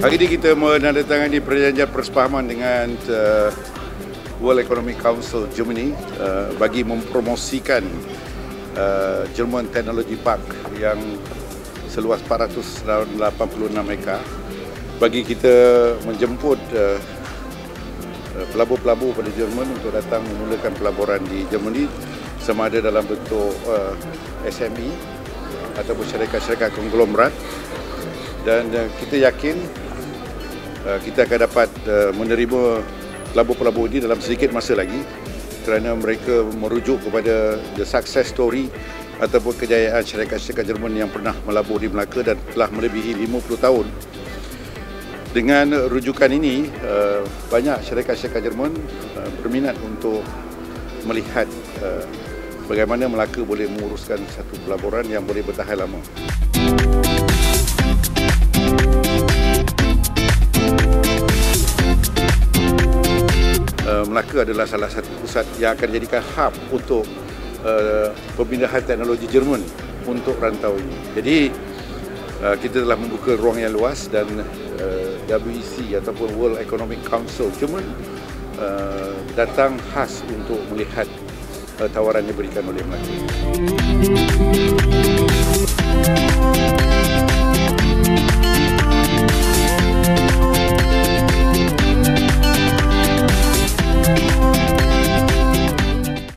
Hari ini kita menandatangani perjanjian persefahaman dengan World Economic Council Germany bagi mempromosikan German Technology Park yang seluas 486 hektar. Bagi kita menjemput pelabur-pelabur pada Jerman untuk datang memulakan pelaburan di Germany, sama ada dalam bentuk SME ataupun syarikat-syarikat konglomerat, dan kita yakin kita akan dapat menerima pelabur-pelabur ini dalam sedikit masa lagi, kerana mereka merujuk kepada the success story ataupun kejayaan syarikat-syarikat Jerman yang pernah melabur di Melaka dan telah melebihi 50 tahun. Dengan rujukan ini, banyak syarikat-syarikat Jerman berminat untuk melihat bagaimana Melaka boleh menguruskan satu pelaburan yang boleh bertahan lama. Melaka adalah salah satu pusat yang akan dijadikan hub untuk pemindahan teknologi Jerman untuk rantau ini. Jadi kita telah membuka ruang yang luas dan WEC ataupun World Economic Council Jerman datang khas untuk melihat tawaran yang diberikan oleh Melaka.